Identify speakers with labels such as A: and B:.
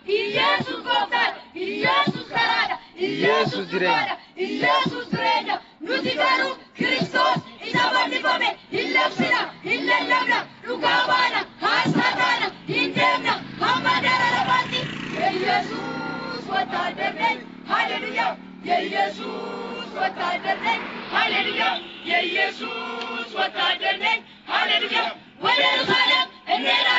A: ኢየሱስ ጎፍታር ኢየሱስ ከራዳ ኢየሱስ ጅሬኛ ኢየሱስ ጅሬኛ ኑቲጋሩ ክርስቶስ ኢሳባኒቆሜ ኢለብስና ኢለለምና ዱጋባና ሐሳታና ኢንደምና ሐማዳራ ለባቲ የኢየሱስ ወታደር ነኝ ሃሌሉያ የኢየሱስ ወታደር ነኝ ሃሌሉያ የኢየሱስ ወታደር ነኝ ሃሌሉያ ወደ ኢየሩሳሌም እንሄዳለን